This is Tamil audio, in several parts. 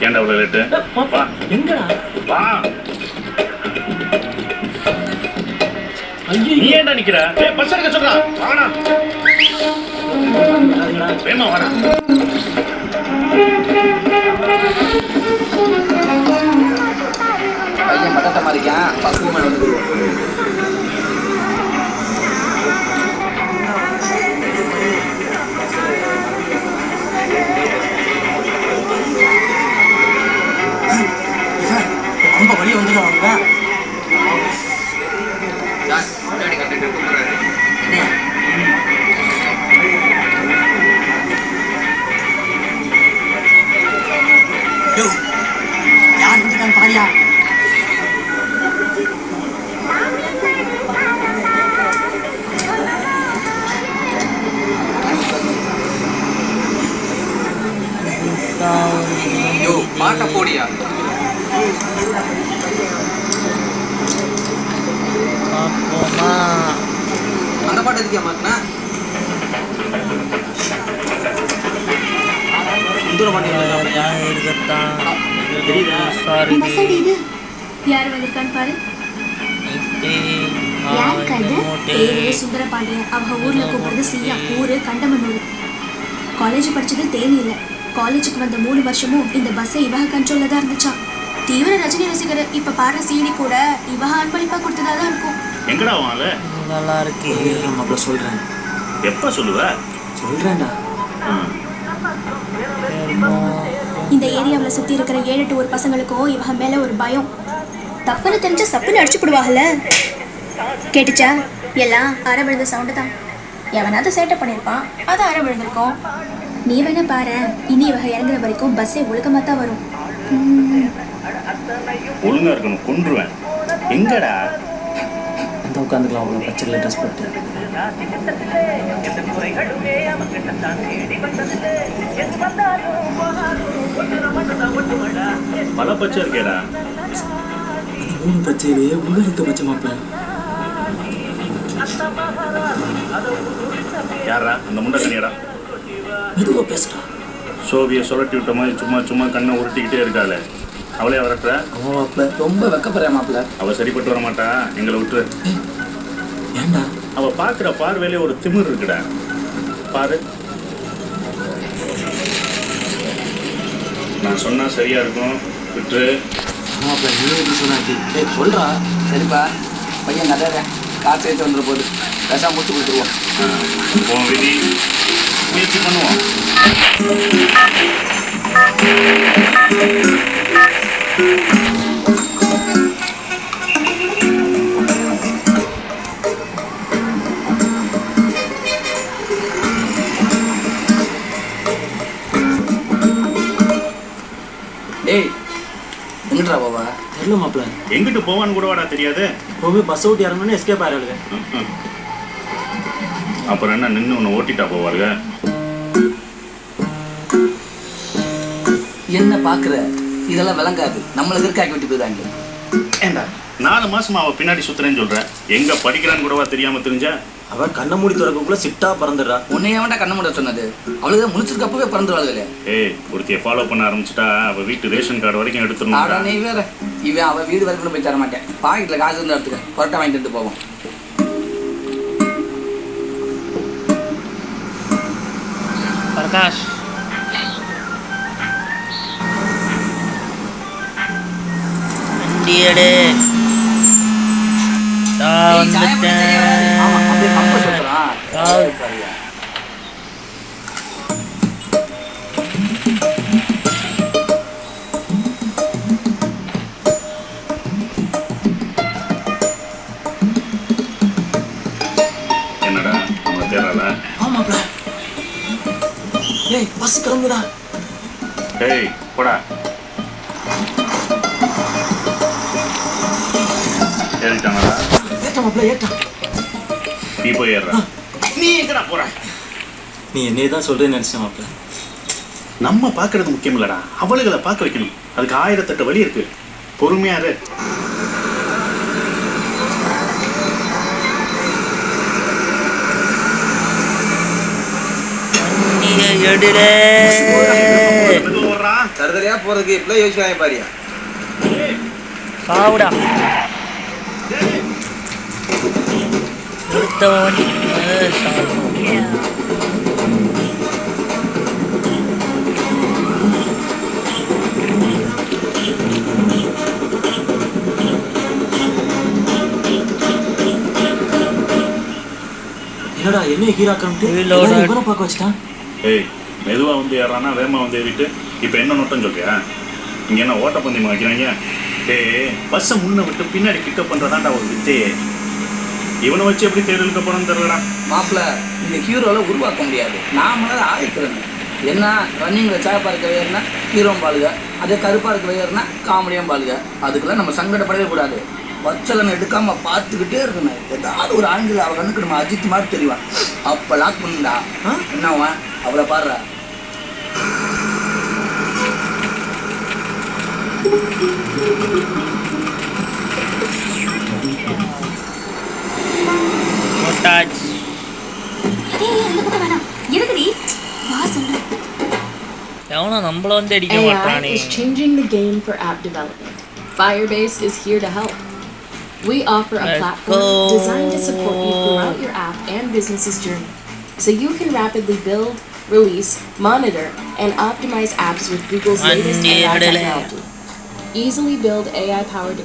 ஏன்டா அவ்வளவு லேட்டு? வா எங்கடா வா. ஐயோ நீ ஏன்டா நிக்கிற? பஸ் எடுக்க சொல்றா. வாடா. வேமா வாடா. பையன் பட்டாட்ட மாதிரி இருக்கான். பசங்க மேல வந்து ரொம்ப வழி வந்துடுவாங்க. முன்னாடி கண்டிட்டு கூப்பிடுறாரு. யார் வந்துட்டாங்க பாரியா? யோ பாட்ட போடியா. அந்த பாட்டு எதுக்கே மாத்தினா சுந்தர பாண்டி தெரியுதா? இது யார் வந்திருக்கான்னு பாரு. யாருக்கு அது? பேரு சுந்தர பாண்டியன். அவங்க ஊர்ல கூப்பிடுறது சியா. ஊரு கண்டமனூர். காலேஜ் படிச்சது தேனியில. காலேஜுக்கு வந்த 3 வருஷமும் இந்த பஸ்ஸை இவக கண்ட்ரோல்ல தான் இருந்துச்சான். தீவிர ரஜினி ரசிகர். இப்ப பாடுற சீடி கூட இவக அன்பளிப்பா கொடுத்ததாதான் இருக்கும். எங்கடா வாங்கல? நல்லா இருக்கு. மாப்பிள்ள சொல்றேன். எப்ப சொல்லுவ? சொல்றேன்டா. இந்த ஏரியாவில் சுத்தி இருக்கிற 7-8 ஊர் பசங்களுக்கும் இவக மேல ஒரு பயம். தப்புன்னு தெரிஞ்ச சப்புன்னு அடிச்சு போடுவாங்கல்ல. கேட்டுச்சா? எல்லாம் அரை விழுந்த சவுண்டு தான். எவனாவது சேட்டை பண்ணியிருப்பான், அது அரை விழுந்திருக்கும். நீ வேணா பாரு, இனி இவக இறங்குற வரைக்கும் பஸ்ஸே ஒழுக்கமாக தான் வரும். ஒழுங்கா இருக்கணும், கொன்றுவேன். எங்கடா? அந்த உட்காந்துக்கலாம். அவ்வளோ பச்சையில் ட்ரெஸ் போட்டு பல பச்சை இருக்கேடா. 3 பச்சையிலேயே உள்ள இருக்க பச்சை மாப்பிள்ள. யாரா அந்த முண்டை கண்ணியடா? மெதுவா பேசுறா. சோவியை சுரட்டி விட்ட மாதிரி சும்மா சும்மா கண்ணை உருட்டிக்கிட்டே இருக்காளே, அவளே வரட்டுற? அவன் மாப்பிள்ள ரொம்ப வெக்கப்படுற மாப்பிள்ள. அவ சரிப்பட்டு வர மாட்டா, எங்களை விட்டுரு. ஏண்டா? அவ பாக்குற பார்வையிலே ஒரு திமிர் இருக்குடா. பாரு, நான் சொன்னா சரியா இருக்கும், விட்டுரு. மாப்பிள்ள நீ எப்படி சொன்னாச்சு? சொல்றா. சரிப்பா, பையன் நல்லா காசு எடுத்து வந்துட போகுது. பேசாம முடிச்சு கொடுத்துருவோம். உன் விதி, முயற்சி பண்ணுவோம். டேய் எங்கடா பாபா? தெரியல மாப்பிள்ள. எங்கிட்டு போவான்னு கூட வாடா தெரியாது. இப்போவே பஸ் விட்டு இறங்கணும்னு எஸ்கேப் ஆயிடுது. அப்புறம் என்ன நின்று உன்னை ஓட்டிட்டா போவாருங்க? என்ன பாக்குற? இதெல்லாம் விளங்காது. நம்மளுக்கு இருக்க ஆக்டிவிட்டி போயிடாங்க. ஏண்டா 4 மாசமா அவ பின்னாடி சுத்துறேன்னு சொல்ற, எங்க படிக்கிறான்னு கூடவா தெரியாம தெரிஞ்சா? அவன் கண்ணை மூடி திறக்கக்குள்ள சிட்டா பறந்துடுறா. உன்னை ஏன்டா கண்ண மூட சொன்னது? அவளுக்கு முடிச்சிருக்கப்பவே பறந்துடுவாளுங்களே. ஏய், ஒருத்தியை ஃபாலோ பண்ண ஆரம்பிச்சுட்டா அவ வீட்டு ரேஷன் கார்டு வரைக்கும் ஆடா எடுத்துடணும். நீ வேற. இவன் அவ வீடு வரைக்கும் போய் தர மாட்டேன். பாக்கெட்ல காசு இருந்து எடுத்துக்க. கொரட்டை வாங்கிட்டு போவோம். பிரகாஷ் வண்டியடே. ஆமா அப்படியே பம்ப சொல்றான். என்னடா நம்ம தேரால? ஆமாப்ல. ஏய் பஸ் கிளம்புடா. ஏய் போடா. ஏறிட்டானடா? ஏற்ற மாப்பிள்ள ஏற்ற. நீ போய் ஏறுற. நீ எங்கடா போற? நீ என்னையே தான் சொல்றேன்னு நினைச்சேன் மாப்பிள்ள. நம்ம பாக்குறது முக்கியம் இல்லடா, அவளுகளை பார்க்க வைக்கணும். அதுக்கு 1008 வழி இருக்கு. பொறுமையா இரு. எடுடே. தரதலையா போறதுக்கு இப்பெல்லாம் யோசிக்கிறாங்க பாரியா. சாவுடா எடுத்த வண்டி என்னடா என்ன ஹீராக்கன்ட்டு Reloaded. இவனை பார்க்க வச்சுட்டான். ஏய் மெதுவா வந்து ஏறானா வேகமா வந்து ஏறிட்டு இப்போ என்ன நோட்டம் சொல்றியா? இங்க என்ன ஓட்டப்பந்தயமா வைக்கிறாங்க? ஏய் பஸ்ஸை முன்ன விட்டு பின்னாடி பிக்கப் பண்றதாண்டா ஒரு வித்தையே. இவனை வச்சு எப்படி தேர்தலுக்கு போனோம்னு தெரியலடா. மாப்பிள்ள இந்த ஹீரோல உருவாக்க முடியாது. நாம தான் ஆயிக்கிறோம். என்ன ரன்னிங்ல சேப்பா இருக்க வேறுனா ஹீரோவும் பாருங்க, அதே கருப்பா இருக்க வேறுனா காமெடியும் பாருங்க. அதுக்கெல்லாம் நம்ம சங்கடப்படவே கூடாது. பச்சலனை எடுக்காம பார்த்துக்கிட்டே இருக்கணும். ஏதாவது ஒரு ஆங்கில அவள் கண்ணுக்கு நம்ம அஜித் மாதிரி தெரிவான். அப்ப லாக் பண்ணுடா. என்னவன் அவளை பாடுறா. மொட்டாஜ் ஏய் அந்த பக்கம் வேணாம். எதுக்குடி? வா சொல்றேன். எவனும் நம்மள வந்து அடிக்க AI மாட்டானே. is changing the game for app development. Firebase is here to help. We offer a Let's platform go. designed to support you throughout your app and business's journey, so you can rapidly build, release, monitor, and optimize apps with Google's latest AI technology. Easily build AI-powered.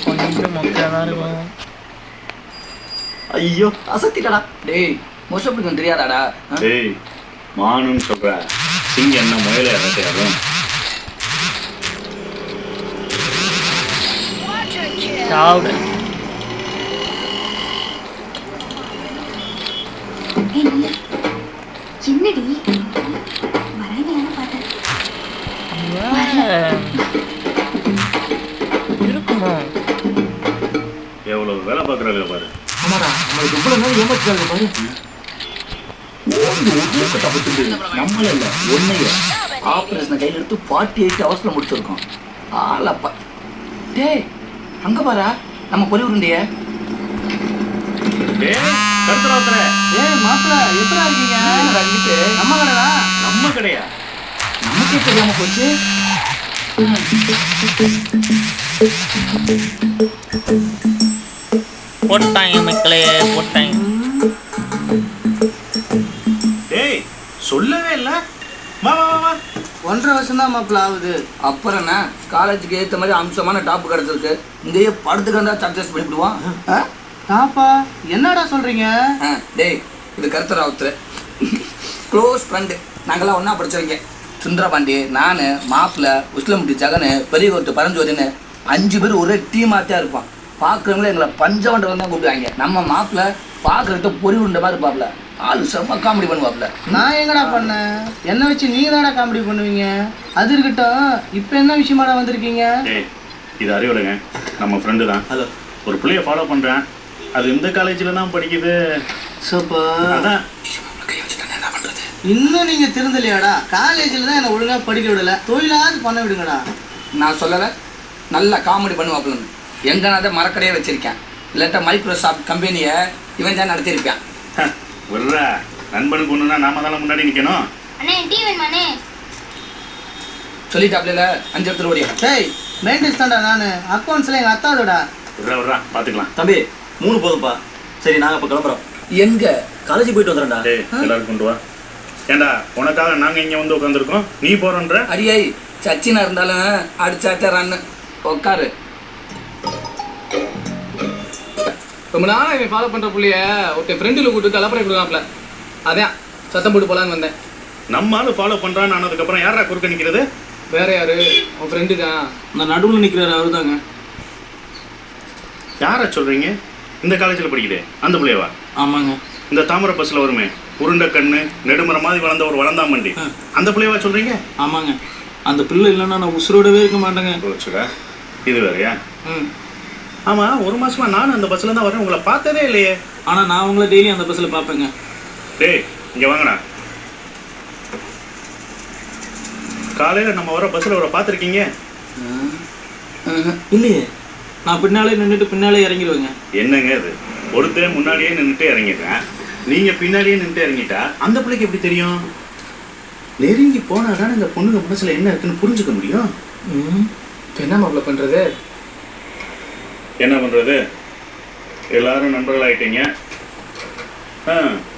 கொஞ்சம் மொக்கையா தான் இருக்கும். ஐயோ அசத்திட்டடா. டேய் மோசப்பிடிக்கும் தெரியாதாடா? ஏய் மானுன்னு சொல்ற சிங்க என்ன முயல இறக்கையாரும். சாவுடா ஏய் நில்லு. என்னடி? வராங்களான்னு பார்த்தேன். இருக்குமா? எவ்வளவு வேலை பார்க்குறாங்க பாரு. ஆமாடா நம்மளுக்கு இவ்வளவு நேரம் ஏமாற்றிட்டாங்க பாரு. நம்மள இல்ல ஒன்னைய ஆபரேஷனை கையில் எடுத்து 48 ஹவர்ஸ்ல முடிச்சிருக்கோம். ஆளப்பா. டேய் அங்க பாரா நம்ம பொறி உருண்டைய. ஏய் கருத்தராத்திர ஏய் மாப்பிள்ள எப்படா இருக்கீங்க? நம்ம கடைடா. நம்ம கிடையா? நமக்கே தெரியாம போச்சு. போட்டாங்க மக்களே போட்டாங்க. ஏய் சொல்லவே இல்ல. வா வா வா வா. 1.5 வருஷம் தான் மாப்பிள்ள ஆகுது. அப்புறம் என்ன காலேஜுக்கு ஏற்ற மாதிரி அம்சமான டாப் கிடச்சிருக்கு. இங்கேயே படத்துக்கு வந்தா சர்ச்சஸ் பண்ணிவிடுவான். டாப்பா என்னடா சொல்றீங்க? டேய் இது கருத்தர் ஒருத்தர் க்ளோஸ் ஃப்ரெண்டு. நாங்களாம் ஒன்றா படித்தவங்க. சுந்தரபாண்டி, நான், மாப்பிள்ள, உஸ்லமுட்டி ஜகனு, பெரியகோட்டு பரஞ்சோதின்னு 5 பேர் ஒரே டீமாகத்தான் இருப்பான். பார்க்குறவங்களே எங்களை பஞ்சவண்டை தான் கூப்பிடுவாங்க. நம்ம மாப்பிள்ள பார்க்குறத பொறி உருண்டை மாதிரி இருப்பாப்புல. ஆளு செம்ம காமெடி பண்ணுவாப்புல. நான் எங்கடா பண்ணேன்? என்ன வச்சு நீங்க தானடா காமெடி பண்ணுவீங்க. அது இருக்கட்டும், இப்போ என்ன விஷயமாடா வந்திருக்கீங்க? ஏய் இது அறிவுலைங்க, நம்ம ஃப்ரெண்டு தான். ஹலோ. ஒரு பிள்ளைய ஃபாலோ பண்ணுறேன். அது இந்த காலேஜில் தான் படிக்குது. சப்பா அதான் என்ன பண்ணுறது? இன்னும் நீங்க திருந்தலையாடா? காலேஜில் தான் என்னை ஒழுங்கா படிக்க விடல. தொழிலாவது பண்ண விடுங்கடா. நான் சொல்லலை நல்லா காமெடி பண்ணுவாப்புலன்னு. எங்கனாத மரக்கடையே வச்சிருக்கேன். இல்லாட்டா மைக்ரோசாஃப்ட் கம்பெனியை இவன் தான் நடத்தியிருப்பான். விட்ற நண்பனுக்கு ஒன்றுனா நாம தானே முன்னாடி நிற்கணும். அண்ணே டீ வேணுமாண்ணே? சொல்லிட்டாப்ல 5 இடத்துல ஓடியா. டேய் மெயின்டென்ஸ் தான்டா நான். அக்கௌண்ட்ஸில் எங்கள் அத்தாவோடா. விட்றா பார்த்துக்கலாம். தம்பி 3 போதும்பா. சரி நாங்கள் இப்போ கிளம்புறோம். எங்க காலேஜ் போயிட்டு வந்துடுறேன்டா. டேய் எல்லாரும் கொண்டு வா. ஏண்டா உனக்காக நாங்கள் இங்கே வந்து உட்காந்துருக்கோம், நீ போகிறோன்ற. அடியை சச்சினா இருந்தாலும் அடிச்சாட்டாரான்னு உட்காரு. ரொம்ப நாளாக இவன் ஃபாலோ பண்ணுற புள்ளைய ஒருத்தன் ஃப்ரெண்டில் கூப்பிட்டு கலப்பறை கொடுக்காப்ல. அதான் சத்தம் போட்டு போகலான்னு வந்தேன். நம்ம ஆளு ஃபாலோ பண்ணுறான்னு ஆனதுக்கப்புறம் யாரா குறுக்க நிற்கிறது? வேற யாரு? உன் ஃப்ரெண்டு தான். அந்த நடுவில் நிற்கிறாரு அவரு தாங்க. யாரை சொல்கிறீங்க? இந்த காலேஜில் படிக்குது அந்த பிள்ளையவா? ஆமாங்க. இந்த தாமரை பஸ்ஸில் வருமே, உருண்டை கண்ணு நெடுமர மாதிரி வளர்ந்த ஒரு வளர்ந்தாமண்டி, அந்த பிள்ளையவா சொல்கிறீங்க? ஆமாங்க. அந்த பிள்ளை இல்லைன்னா நான் உசுரோடவே இருக்க மாட்டேங்க. போச்சுடா, இது வேறையா? ம். ஆமாம், ஒரு மாசமா நானும் அந்த பஸ்ஸில் தான் வரேன், உங்களை பார்த்ததே இல்லையே. ஆனால் நான் உங்களை டெய்லி அந்த பஸ்ஸில் பார்ப்பேங்க. டேய் இங்கே வாங்கண்ணா. காலையில் நம்ம வர பஸ்ஸில் வர பார்த்துருக்கீங்க? இல்லையே, நான் பின்னாலே நின்றுட்டு பின்னாலே இறங்கிடுவேங்க. என்னங்க இது, ஒருத்தர் முன்னாடியே நின்றுட்டு இறங்கிட்டேன், நீங்கள் பின்னாடியே நின்றுட்டு இறங்கிட்டா அந்த பிள்ளைக்கு எப்படி தெரியும்? நெருங்கி போனால் தானே இந்த பொண்ணுங்க மனசில் என்ன இருக்குன்னு புரிஞ்சுக்க முடியும். இப்போ என்ன மாப்பிள்ள பண்ணுறது? என்ன பண்ணுறது, எல்லாரும் நண்பர்கள் ஆகிட்டீங்க.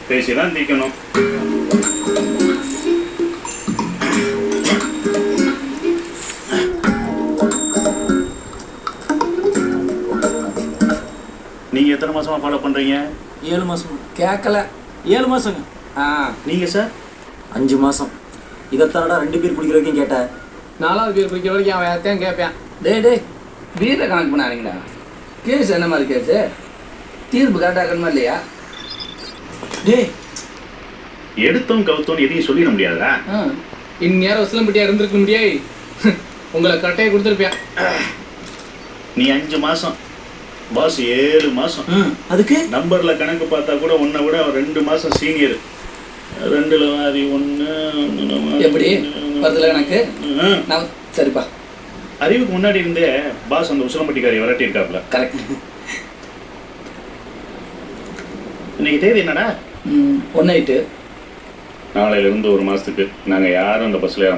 பேசி தான் தீக்கணும். நீங்கள் எத்தனை மாதமாக ஃபாலோ பண்ணுறீங்க? 7 மாதம். கேட்கல. 7 மாதங்க. நீங்கள் சார்? 5 மாதம். இதைத்தானடா 2 பேர் குடிக்கிற வரைக்கும் கேட்டேன். 4வது பேர் குடிக்கிற வரைக்கும் அவன் யார்த்தையும் கேட்பேன். டேய் வீட்டில் கணக்கு பண்ணாதீங்கடா. கேஸ் என்ன மாதிரி கேஸு? தீர்ப்பு கரெக்டாக இருக்கணுமா இல்லையா? டேய், எடுத்தோம் கவுத்தோன்னு எதையும் சொல்லிட முடியாதா? இந்நேரம் உசிலம்பட்டியாக இருந்திருக்க முடியாது. உங்களை கட்டையை கொடுத்துருப்பேன். நீ 5 மாதம், பாஸ் 7 மாதம். அதுக்கு நம்பரில் கணக்கு பார்த்தா கூட உன்னை விட 2 மாதம் சீனியர். 2ல் வாரி 1 எப்படி வருதுல கணக்கு? நான் சரிப்பா. அறிவுக்கு முன்னாடி இருந்தே பாஸ் அந்த உசிலம்பட்டிக்காரி விரட்டி இருக்காப்ல. கரெக்ட். இன்னைக்கு தேதி என்னடா? 1 நைட்டு. நாளையிலிருந்து 1 மாதத்துக்கு நாங்கள் யாரும் அந்த பஸ்ஸில் ஏற